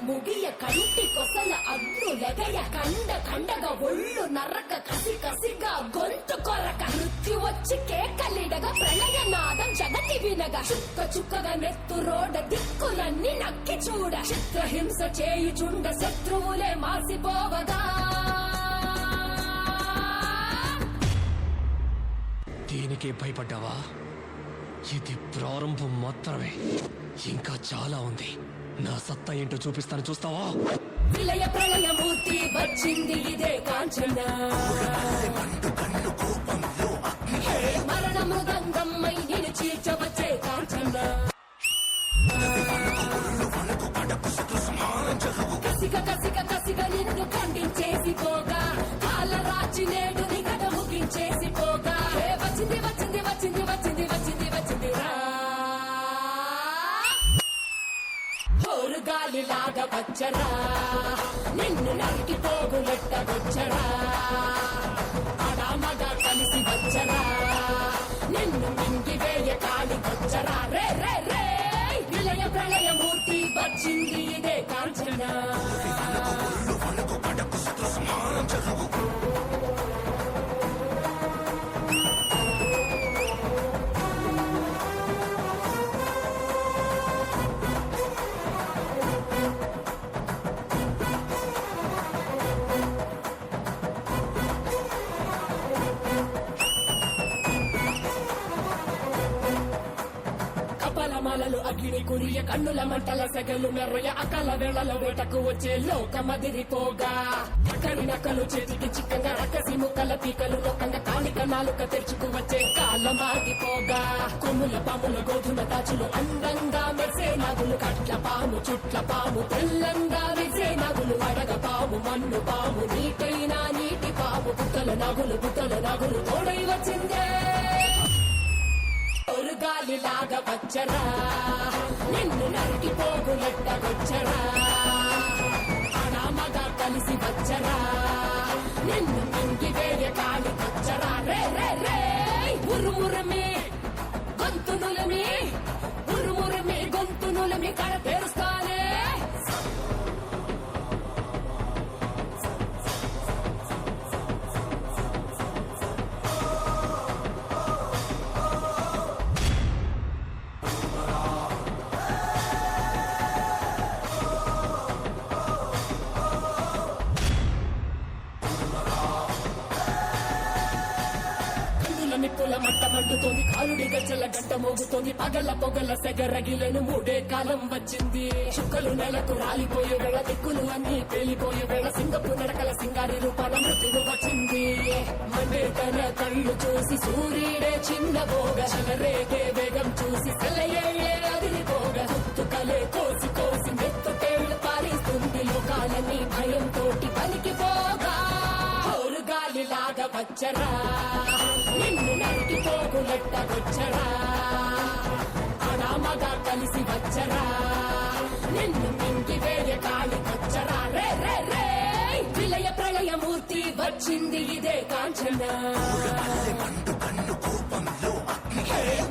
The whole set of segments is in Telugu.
ముగియ కంటి కొసల అగ్నులెగయ కండ కండగా ఒళ్ళు నరక కసి కసిగా గొంతు కొరక మృత్యు వచ్చి కేకలిడగా ప్రళయ నాదం జగతి వినగా చుక్క చుక్కగా నెత్తు రోడ దిక్కులన్నీ నక్కి చూడ చిత్రహింస చేయుచుండ శత్రువులే మాసిపోవగా దీనికే భయపడ్డావా? ఇది ప్రారంభం మాత్రమే, ఇంకా చాలా ఉంది. నా సత్తా ఏంటో చూపిస్తాను, చూస్తావా? విలయ ప్రళయమూర్తి వచ్చింది ఇదే కాంచన, మరణ మృదంగమ్మై నేను చీల్చవచ్చే కాంచన. కసిగ కసిగ కసిగ నిన్ను ఖండించేసి పోగా కాలరాచి నేడు నిగడ ముగించేసి పోగా వచ్చింది వచ్చింది వచ్చింది వచ్చింది వచ్చింది వచ్చింది రా గాలిలాగా వచ్చరా నిన్ను నరికి పోగులెట్ట వచ్చరా అడామగా కలిసి వచ్చరా నిన్ను మింగి వేయ కాలి వచ్చరా రే రే రే విలయ ప్రళయమూర్తి వచ్చింది ఇదే కాంచన. మలలు అగ్ని కురియ కన్నుల మంటల సెగలు మెర్రయ అకల వేళల వేటకు వచ్చే లోకమదిరిపోగా అక్కడి నక్కలు చేతికి చిక్కంగా రకసి ముక్కల పీకలు లోకంగా కాలిక నాలుక తెరుచుకు వచ్చే కాలమాగిపోగా కొమ్ముల పాముల గోధుమ దాచులు అందంగా మెరిసే నగులు కట్ల పాము చుట్ల పాము తెల్లంగా మెరిసే నగులు అడగ పాము మన్ను పాము నీటైన నీటి పాము బుట్టల నగులు తోడై వచ్చిందే గాలిలాగా వచ్చరా నిన్ను నరికి పోగులెట్ట వచ్చరా అనామగా కలిసి వచ్చరా నిన్ను మింగి వేయ కాలి వచ్చరా రే రే రే ఉరుమురమి గొంతునులమి ఉరుమురమి గొంతునులమి కడ తెరుస్తానే నిప్పుల మట్ట మండుతోంది కాలుడి గచ్చల గంట మోగుతోంది పగల పొగల సెగరగిలను మూడే కాలం వచ్చింది చుక్కలు నెలకు రాలిపోయే వేళ దిక్కులు అన్ని పేలిపోయే వేళ సింగపు నడకల సింగారి రూపాల మృత్యువు వచ్చింది మండే తన కళ్ళు చూసి సూర్యుడే చిన్నబోగ చలరేగే వేగం చూసి సెలయ్యే అదిరిపోగా తుక్కలే కోసి కోసి మెత్తుకేళ్లు పారిస్తుంది లోకాలన్నీ భయంతోటి పలికిపోగా గాలిలాగా వచ్చరా నిన్ను నరికి పోగులెట్ట వచ్చరా అడామగా కలిసి వచ్చరా నిన్ను మింగి వేయ కాలి వచ్చరా రే రే రే విలయ ప్రళయమూర్తి వచ్చింది ఇదే కాంచన,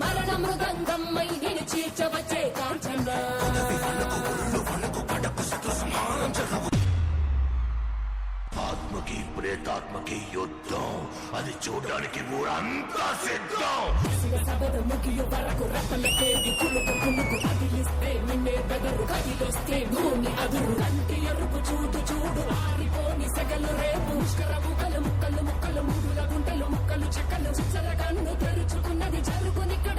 మరణ మృదంగమ్మై నేను చీల్చవచ్చే కాంచన. ఆత్మకి ప్రేతాత్మకి యుద్ధం, అది చూడడానికి ఊరంతా సిద్ధం. సబద ముగియు వరకు రెప్పలకేది కులుకు కులుకు కదిలిస్తే నిన్నే బెదరు కదిలొస్తే భూమి అదురు కంటి ఎరుపు చూడు చూడు ఆరిపోని సెగలు రేపు ముక్కలు ముక్కలు ముక్కలు ముక్కలు ముడుల గుంటలు ముక్కలు చెక్కలు చిచ్చర కన్ను తెరుచుకున్నది జరుగునిక్కడ